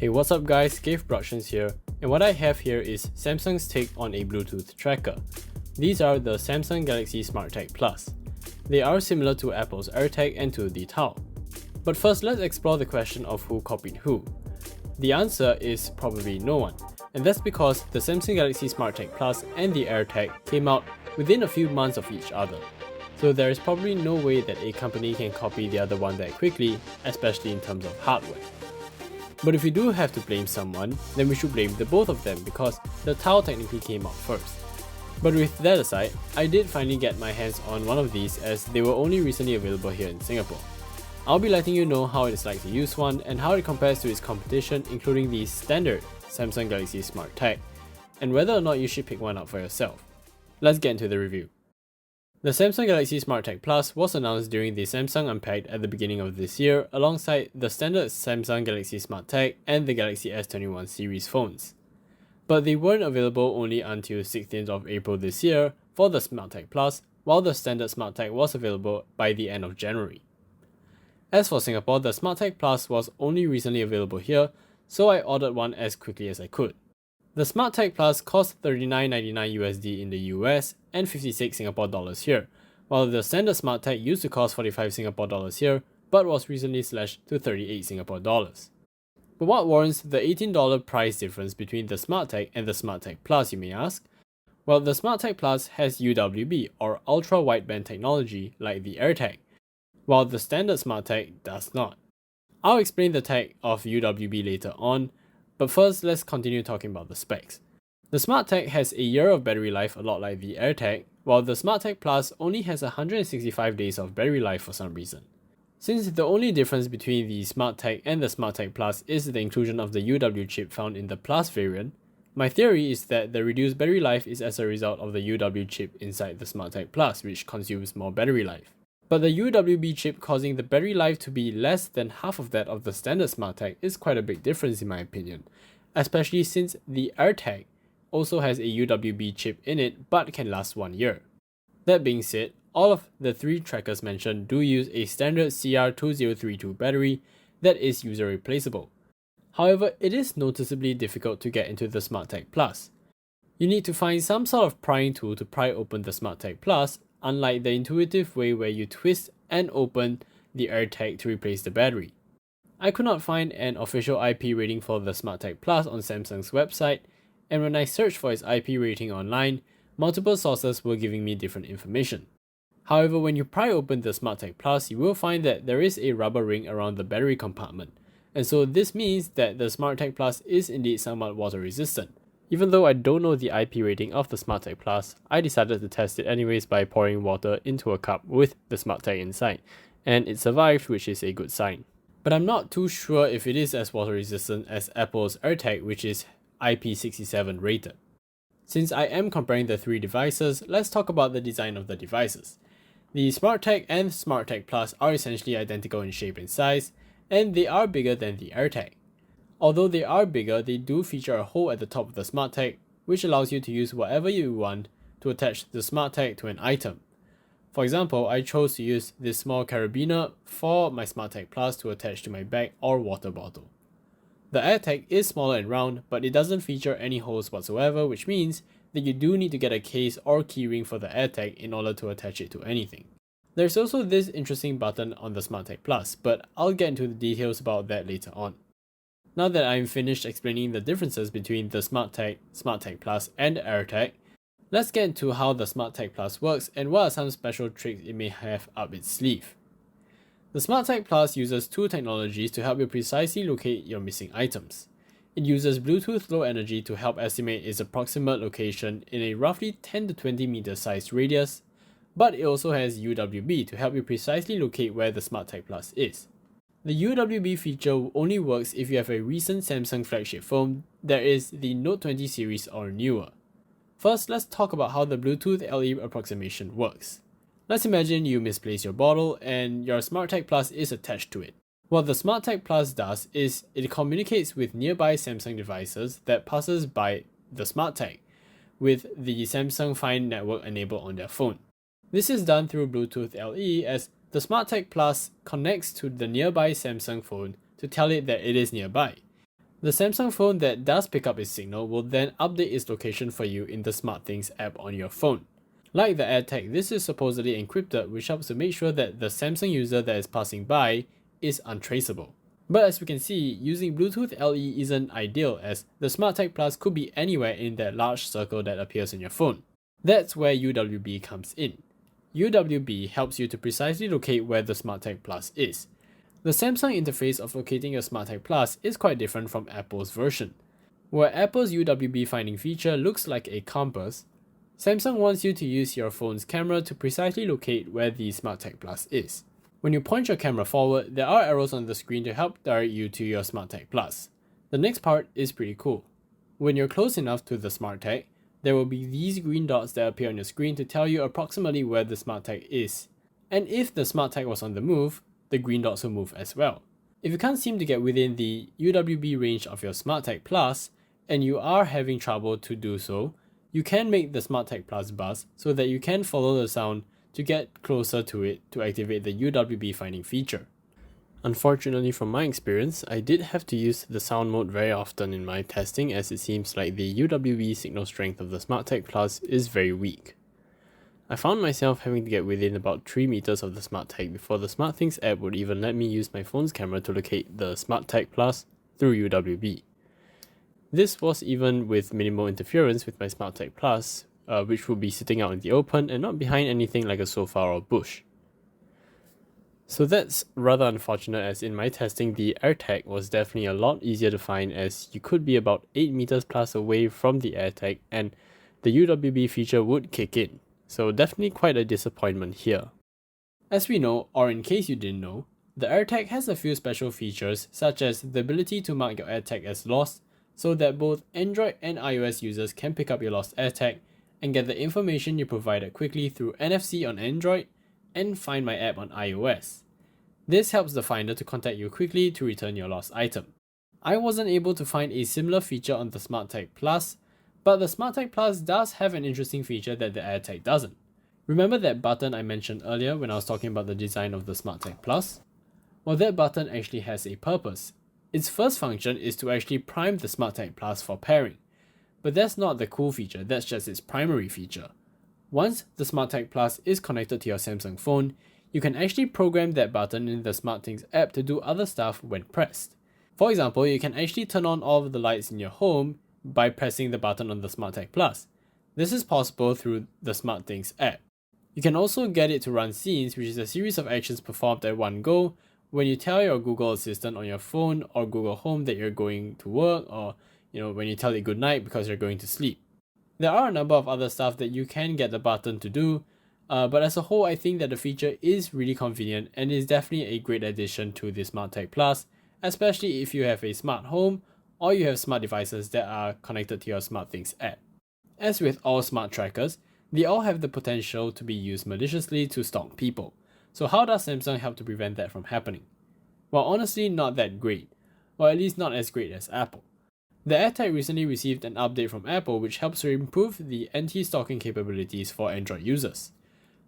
Hey, what's up guys, Gabe Productions here, and what I have here is Samsung's take on a Bluetooth tracker. These are the Samsung Galaxy SmartTag Plus. They are similar to Apple's AirTag and to the Tao. But first, let's explore the question of who copied who. The answer is probably no one, and that's because the Samsung Galaxy SmartTag Plus and the AirTag came out within a few months of each other. So there is probably no way that a company can copy the other one that quickly, especially in terms of hardware. But if we do have to blame someone, then we should blame the both of them because the Tao technically came out first. But with that aside, I did finally get my hands on one of these as they were only recently available here in Singapore. I'll be letting you know how it is like to use one and how it compares to its competition, including the standard Samsung Galaxy SmartTag, and whether or not you should pick one up for yourself. Let's get into the review. The Samsung Galaxy SmartTag Plus was announced during the Samsung Unpacked at the beginning of this year alongside the standard Samsung Galaxy SmartTag and the Galaxy S21 series phones. But they weren't available only until 16th of April this year for the SmartTag Plus, while the standard SmartTag was available by the end of January. As for Singapore, the SmartTag Plus was only recently available here, so I ordered one as quickly as I could. The SmartTag Plus cost $39.99 USD in the US and 56 Singapore dollars here, while the standard SmartTag used to cost 45 Singapore dollars here, but was recently slashed to 38 Singapore dollars. But what warrants the $18 price difference between the SmartTag and the SmartTag Plus, you may ask? Well, the SmartTag Plus has UWB or ultra wideband technology like the AirTag, while the standard SmartTag does not. I'll explain the tag of UWB later on, but first let's continue talking about the specs. The SmartTag has a year of battery life, a lot like the AirTag, while the SmartTag Plus only has 165 days of battery life for some reason. Since the only difference between the SmartTag and the SmartTag Plus is the inclusion of the UW chip found in the Plus variant, my theory is that the reduced battery life is as a result of the UW chip inside the SmartTag Plus, which consumes more battery life. But the UWB chip causing the battery life to be less than half of that of the standard SmartTag is quite a big difference in my opinion, especially since the AirTag also has a UWB chip in it but can last 1 year. That being said, all of the three trackers mentioned do use a standard CR2032 battery that is user replaceable. However, it is noticeably difficult to get into the SmartTag Plus. You need to find some sort of prying tool to pry open the SmartTag Plus, unlike the intuitive way where you twist and open the AirTag to replace the battery. I could not find an official IP rating for the SmartTag Plus on Samsung's website, and when I searched for its IP rating online, multiple sources were giving me different information. However, when you pry open the SmartTag Plus, you will find that there is a rubber ring around the battery compartment, and so this means that the SmartTag Plus is indeed somewhat water resistant. Even though I don't know the IP rating of the SmartTag Plus, I decided to test it anyways by pouring water into a cup with the SmartTag inside, and it survived, which is a good sign. But I'm not too sure if it is as water resistant as Apple's AirTag, which is IP67 rated. Since I am comparing the three devices, let's talk about the design of the devices. The SmartTag and SmartTag Plus are essentially identical in shape and size, and they are bigger than the AirTag. Although they are bigger, they do feature a hole at the top of the SmartTag, which allows you to use whatever you want to attach the SmartTag to an item. For example, I chose to use this small carabiner for my SmartTag Plus to attach to my bag or water bottle. The AirTag is smaller and round, but it doesn't feature any holes whatsoever, which means that you do need to get a case or keyring for the AirTag in order to attach it to anything. There's also this interesting button on the SmartTag Plus, but I'll get into the details about that later on. Now that I'm finished explaining the differences between the SmartTag, SmartTag Plus and AirTag, let's get into how the SmartTag Plus works and what are some special tricks it may have up its sleeve. The SmartTag Plus uses two technologies to help you precisely locate your missing items. It uses Bluetooth Low Energy to help estimate its approximate location in a roughly 10 to 20 meter sized radius, but it also has UWB to help you precisely locate where the SmartTag Plus is. The UWB feature only works if you have a recent Samsung flagship phone that is the Note 20 series or newer. First, let's talk about how the Bluetooth LE approximation works. Let's imagine you misplace your bottle and your SmartTag Plus is attached to it. What the SmartTag Plus does is it communicates with nearby Samsung devices that passes by the SmartTag with the Samsung Find network enabled on their phone. This is done through Bluetooth LE as the SmartTag Plus connects to the nearby Samsung phone to tell it that it is nearby. The Samsung phone that does pick up its signal will then update its location for you in the SmartThings app on your phone. Like the AirTag, this is supposedly encrypted, which helps to make sure that the Samsung user that is passing by is untraceable. But as we can see, using Bluetooth LE isn't ideal, as the SmartTag Plus could be anywhere in that large circle that appears in your phone. That's where UWB comes in. UWB helps you to precisely locate where the SmartTag Plus is. The Samsung interface of locating your SmartTag Plus is quite different from Apple's version. Where Apple's UWB finding feature looks like a compass, Samsung wants you to use your phone's camera to precisely locate where the SmartTag Plus is. When you point your camera forward, there are arrows on the screen to help direct you to your SmartTag Plus. The next part is pretty cool. When you're close enough to the SmartTag, there will be these green dots that appear on your screen to tell you approximately where the SmartTag is. And if the SmartTag was on the move, the green dots will move as well. If you can't seem to get within the UWB range of your SmartTag Plus, and you are having trouble to do so, you can make the SmartTag Plus buzz so that you can follow the sound to get closer to it to activate the UWB finding feature. Unfortunately, from my experience, I did have to use the sound mode very often in my testing, as it seems like the UWB signal strength of the SmartTag Plus is very weak. I found myself having to get within about 3 meters of the SmartTag before the SmartThings app would even let me use my phone's camera to locate the SmartTag Plus through UWB. This was even with minimal interference with my SmartTag Plus, which would be sitting out in the open and not behind anything like a sofa or bush. So that's rather unfortunate, as in my testing the AirTag was definitely a lot easier to find, as you could be about 8 meters plus away from the AirTag and the UWB feature would kick in. So definitely quite a disappointment here. As we know, or in case you didn't know, the AirTag has a few special features such as the ability to mark your AirTag as lost, so that both Android and iOS users can pick up your lost AirTag and get the information you provided quickly through NFC on Android and Find My app on iOS. This helps the finder to contact you quickly to return your lost item. I wasn't able to find a similar feature on the SmartTag Plus, but the SmartTag Plus does have an interesting feature that the AirTag doesn't. Remember that button I mentioned earlier when I was talking about the design of the SmartTag Plus? Well, that button actually has a purpose. Its first function is to actually prime the SmartTag Plus for pairing. But that's not the cool feature, that's just its primary feature. Once the SmartTag Plus is connected to your Samsung phone, you can actually program that button in the SmartThings app to do other stuff when pressed. For example, you can actually turn on all of the lights in your home by pressing the button on the SmartTag Plus. This is possible through the SmartThings app. You can also get it to run scenes, which is a series of actions performed at one go when you tell your Google Assistant on your phone or Google Home that you're going to work, or when you tell it good night because you're going to sleep. There are a number of other stuff that you can get the button to do, but as a whole, I think that the feature is really convenient and is definitely a great addition to the SmartTag Plus, especially if you have a smart home or you have smart devices that are connected to your SmartThings app. As with all smart trackers, they all have the potential to be used maliciously to stalk people. So how does Samsung help to prevent that from happening? Well, honestly, not that great, or at least not as great as Apple. The AirTag recently received an update from Apple which helps to improve the anti-stalking capabilities for Android users.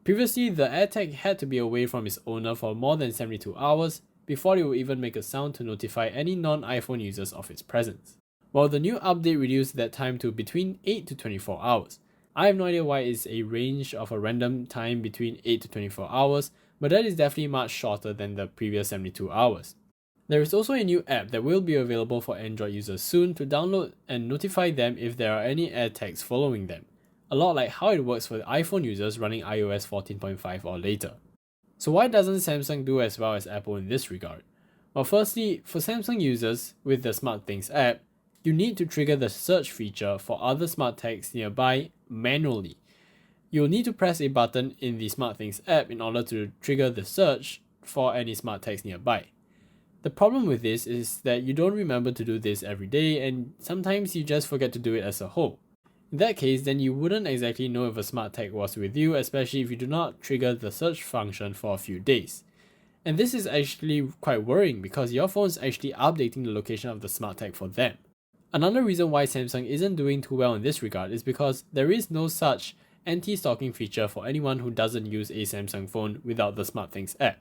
Previously, the AirTag had to be away from its owner for more than 72 hours before it would even make a sound to notify any non-iPhone users of its presence. While the new update reduced that time to between 8 to 24 hours. I have no idea why it's a range of a random time between 8 to 24 hours, but that is definitely much shorter than the previous 72 hours. There is also a new app that will be available for Android users soon to download and notify them if there are any AirTags following them, a lot like how it works for iPhone users running iOS 14.5 or later. So why doesn't Samsung do as well as Apple in this regard? Well, firstly, for Samsung users with the SmartThings app, you need to trigger the search feature for other smart tags nearby manually. You'll need to press a button in the SmartThings app in order to trigger the search for any smart tags nearby. The problem with this is that you don't remember to do this every day, and sometimes you just forget to do it as a whole. In that case, then you wouldn't exactly know if a smart tag was with you, especially if you do not trigger the search function for a few days. And this is actually quite worrying because your phone is actually updating the location of the smart tag for them. Another reason why Samsung isn't doing too well in this regard is because there is no such anti-stalking feature for anyone who doesn't use a Samsung phone without the SmartThings app.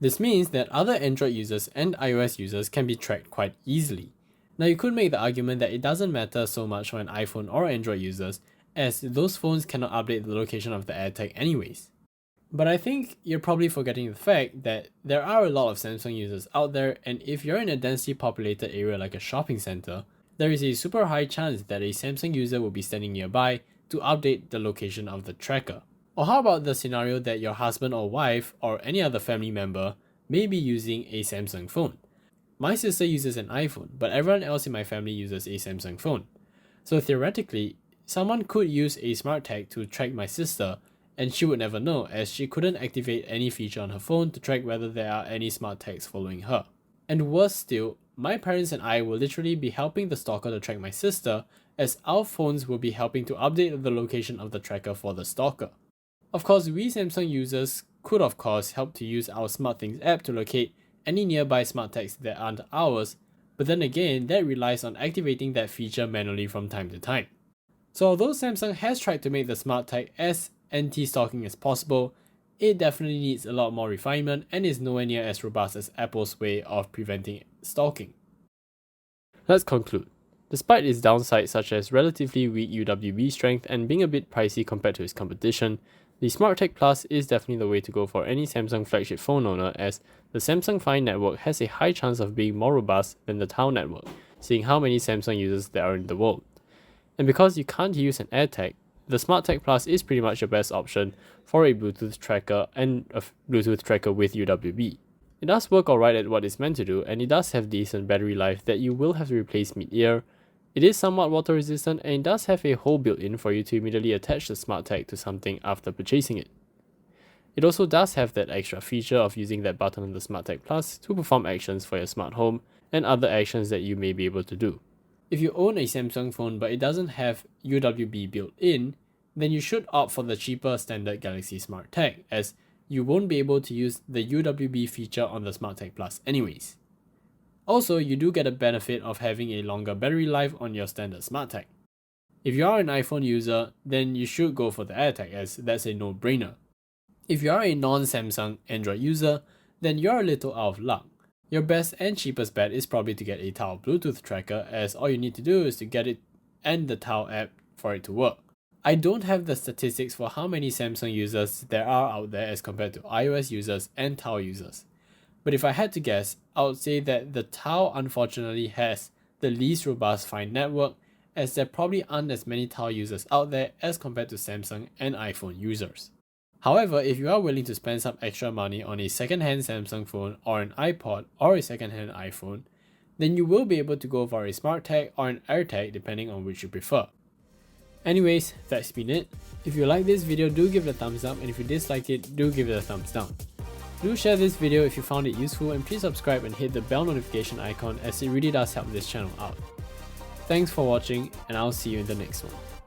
This means that other Android users and iOS users can be tracked quite easily. Now you could make the argument that it doesn't matter so much for an iPhone or Android users, as those phones cannot update the location of the AirTag anyways. But I think you're probably forgetting the fact that there are a lot of Samsung users out there, and if you're in a densely populated area like a shopping center, there is a super high chance that a Samsung user will be standing nearby to update the location of the tracker. Or how about the scenario that your husband or wife or any other family member may be using a Samsung phone? My sister uses an iPhone, but everyone else in my family uses a Samsung phone. So theoretically, someone could use a SmartTag to track my sister, and she would never know, as she couldn't activate any feature on her phone to track whether there are any SmartTags following her. And worse still, my parents and I will literally be helping the stalker to track my sister, as our phones will be helping to update the location of the tracker for the stalker. Of course, we Samsung users could of course help to use our SmartThings app to locate any nearby SmartTags that aren't ours, but then again, that relies on activating that feature manually from time to time. So although Samsung has tried to make the SmartTag as anti-stalking as possible, it definitely needs a lot more refinement and is nowhere near as robust as Apple's way of preventing stalking. Let's conclude. Despite its downsides such as relatively weak UWB strength and being a bit pricey compared to its competition, the SmartTag Plus is definitely the way to go for any Samsung flagship phone owner, as the Samsung Find network has a high chance of being more robust than the Tau network, seeing how many Samsung users there are in the world. And because you can't use an AirTag, the SmartTag Plus is pretty much your best option for a Bluetooth tracker and a Bluetooth tracker with UWB. It does work alright at what it's meant to do, and it does have decent battery life that you will have to replace mid-year. It is somewhat water resistant, and it does have a hole built in for you to immediately attach the SmartTag to something after purchasing it. It also does have that extra feature of using that button on the SmartTag Plus to perform actions for your smart home and other actions that you may be able to do. If you own a Samsung phone but it doesn't have UWB built in, then you should opt for the cheaper standard Galaxy SmartTag, as you won't be able to use the UWB feature on the SmartTag Plus anyways. Also, you do get a benefit of having a longer battery life on your standard SmartTag. If you are an iPhone user, then you should go for the AirTag, as that's a no-brainer. If you are a non-Samsung Android user, then you're a little out of luck. Your best and cheapest bet is probably to get a Tau Bluetooth tracker, as all you need to do is to get it and the Tau app for it to work. I don't have the statistics for how many Samsung users there are out there as compared to iOS users and Tau users. But if I had to guess, I would say that the Tau unfortunately has the least robust Find network, as there probably aren't as many Tau users out there as compared to Samsung and iPhone users. However, if you are willing to spend some extra money on a second-hand Samsung phone or an iPod or a second-hand iPhone, then you will be able to go for a SmartTag or an AirTag depending on which you prefer. Anyways, that's been it. If you like this video, do give it a thumbs up, and if you disliked it, do give it a thumbs down. Do share this video if you found it useful, and please subscribe and hit the bell notification icon, as it really does help this channel out. Thanks for watching, and I'll see you in the next one.